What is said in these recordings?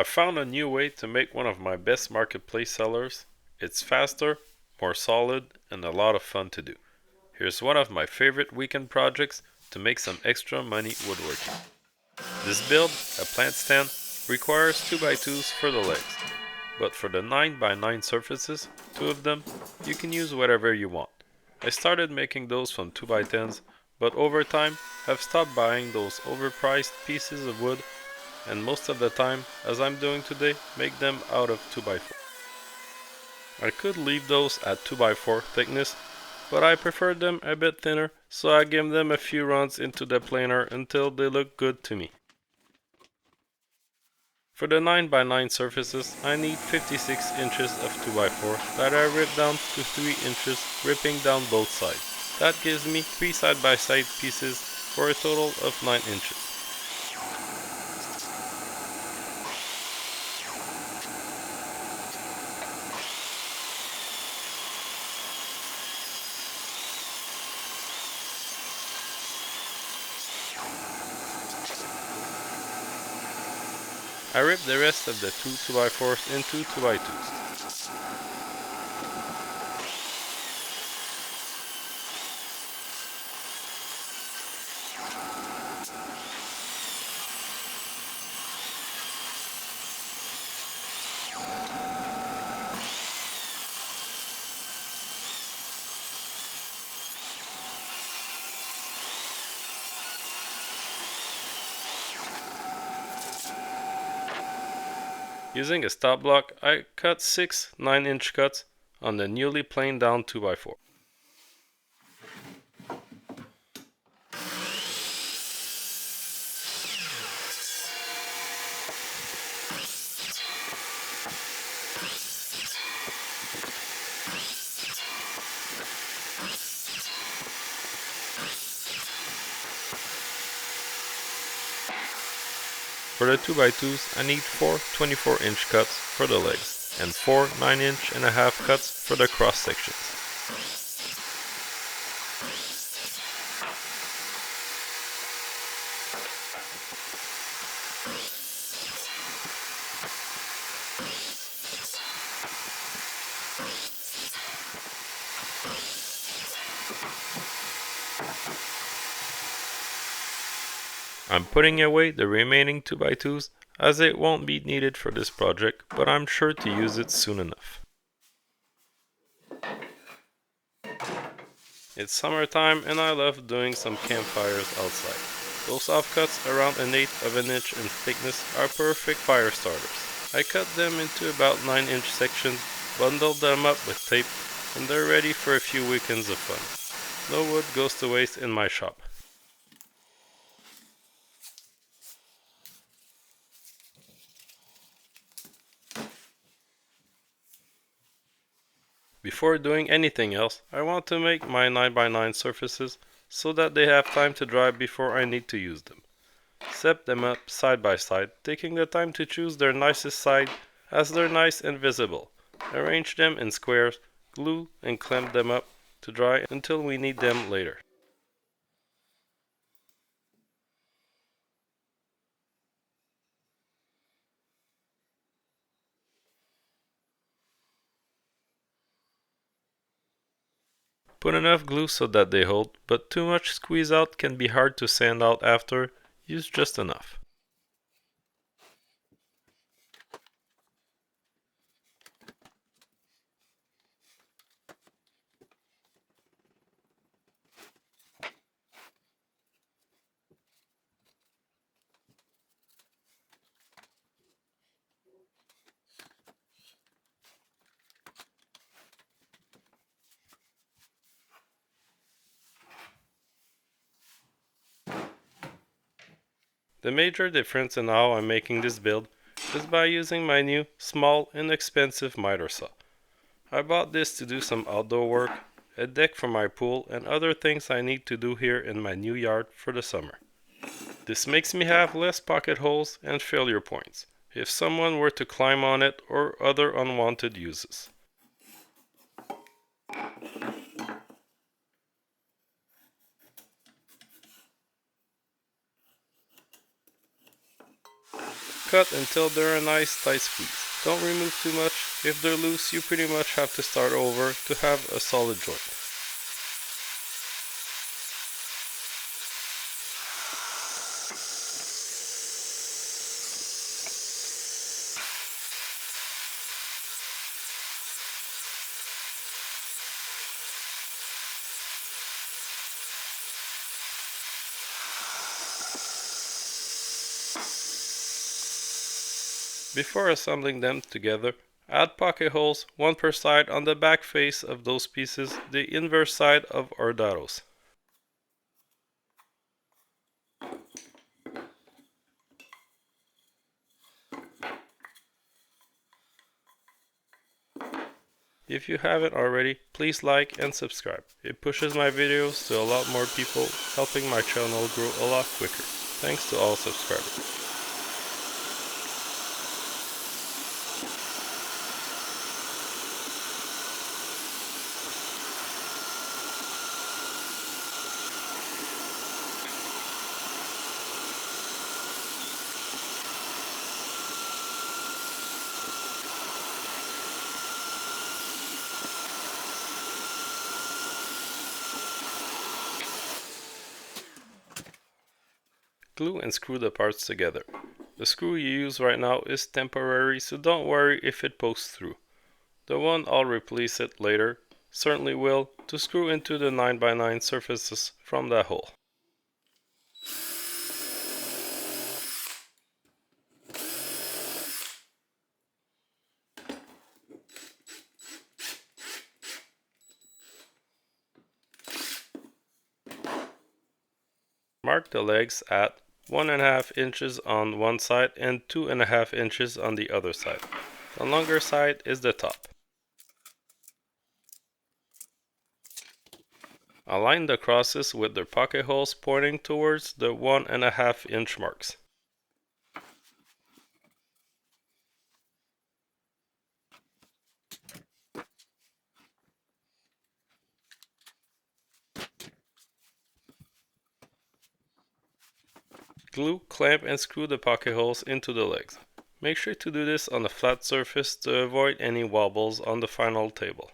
I found a new way to make one of my best marketplace sellers. It's faster, more solid, and a lot of fun to do. Here's one of my favorite weekend projects to make some extra money woodworking. This build, a plant stand, requires 2x2s for the legs, but for the 9x9 surfaces, two of them, you can use whatever you want. I started making those from 2x10s, but over time, I've stopped buying those overpriced pieces of wood and most of the time, as I'm doing today, make them out of 2x4. I could leave those at 2x4 thickness, but I prefer them a bit thinner, so I give them a few runs into the planer until they look good to me. For the 9x9 surfaces, I need 56 inches of 2x4 that I rip down to 3 inches, ripping down both sides. That gives me 3 side-by-side pieces for a total of 9 inches. I rip the rest of the two 2x4s into 2x2s. Using a stop block, I cut 6 9-inch cuts on the newly planed down 2x4. For the 2x2s, I need 4 24-inch cuts for the legs and 4 9-inch and a half cuts for the cross sections. I'm putting away the remaining 2x2s as it won't be needed for this project, but I'm sure to use it soon enough. It's summertime and I love doing some campfires outside. Those offcuts around 1/8 of an inch in thickness are perfect fire starters. I cut them into about 9-inch sections, bundled them up with tape, and they're ready for a few weekends of fun. No wood goes to waste in my shop. Before doing anything else, I want to make my 9x9 surfaces so that they have time to dry before I need to use them. Set them up side by side, taking the time to choose their nicest side as they're nice and visible. Arrange them in squares, glue and clamp them up to dry until we need them later. Put enough glue so that they hold, but too much squeeze out can be hard to sand out after. Use just enough. The major difference in how I'm making this build is by using my new, small, inexpensive miter saw. I bought this to do some outdoor work, a deck for my pool, and other things I need to do here in my new yard for the summer. This makes me have less pocket holes and failure points if someone were to climb on it or other unwanted uses. Cut until they're a nice tight squeeze. Don't remove too much. If they're loose, you pretty much have to start over to have a solid joint. Before assembling them together, add pocket holes, one per side on the back face of those pieces, the inverse side of our dados. If you haven't already, please like and subscribe. It pushes my videos to a lot more people, helping my channel grow a lot quicker. Thanks to all subscribers. Glue and screw the parts together. The screw you use right now is temporary, so don't worry if it pokes through. The one I'll replace it later certainly will, to screw into the 9x9 surfaces from that hole. Mark the legs at 1.5 inches on one side and 2.5 inches on the other side. The longer side is the top. Align the crosses with their pocket holes pointing towards the 1.5 inch marks. Glue, clamp and screw the pocket holes into the legs. Make sure to do this on a flat surface to avoid any wobbles on the final table.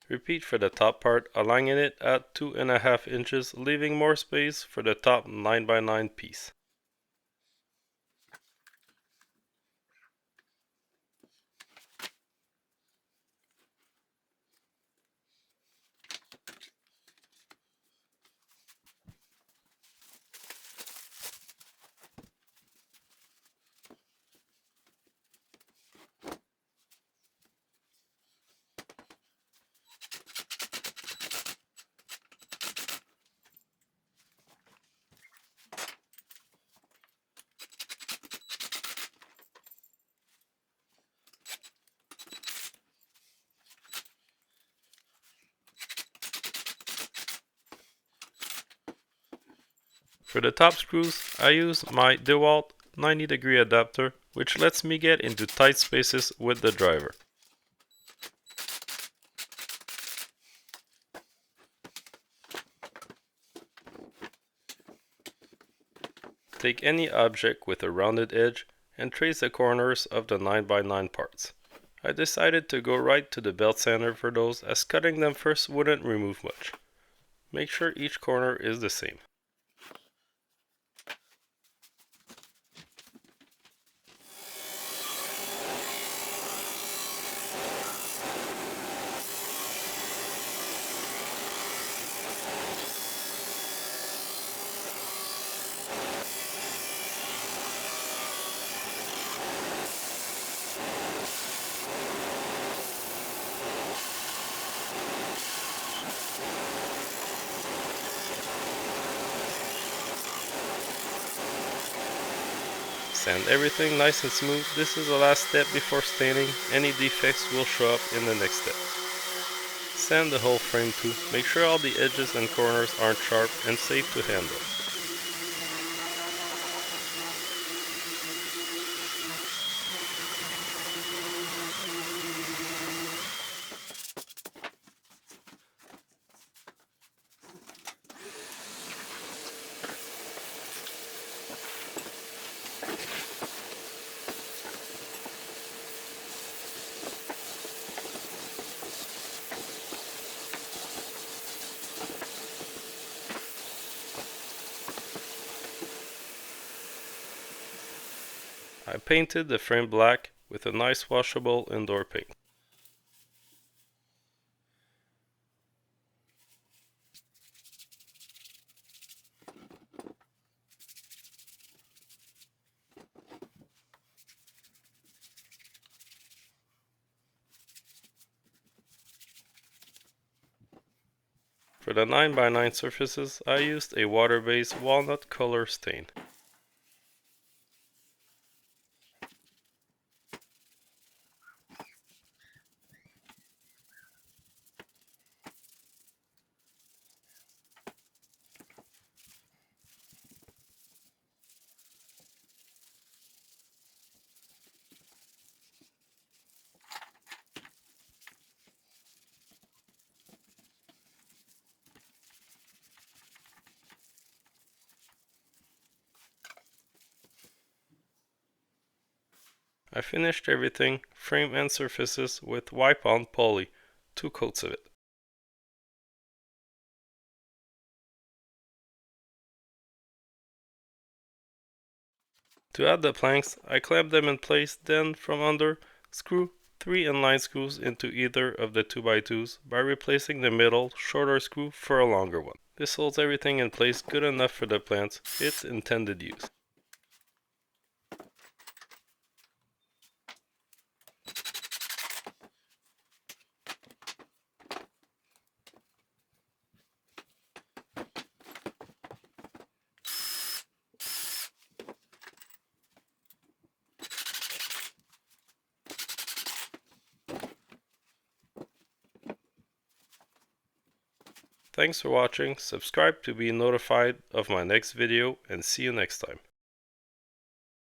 Repeat for the top part, aligning it at 2.5 inches, leaving more space for the top 9x9 piece. For the top screws, I use my DeWalt 90-degree adapter, which lets me get into tight spaces with the driver. Take any object with a rounded edge and trace the corners of the 9x9 parts. I decided to go right to the belt sander for those, as cutting them first wouldn't remove much. Make sure each corner is the same. Sand everything nice and smooth. This is the last step before staining. Any defects will show up in the next step. Sand the whole frame too. Make sure all the edges and corners aren't sharp and safe to handle. I painted the frame black with a nice washable indoor paint. For the 9x9 surfaces, I used a water-based walnut color stain. I finished everything, frame and surfaces, with wipe-on poly, 2 coats of it. To add the planks, I clamped them in place, then from under, screw 3 inline screws into either of the 2x2s by replacing the middle, shorter screw for a longer one. This holds everything in place good enough for the plants, its intended use. Thanks for watching, subscribe to be notified of my next video, and see you next time.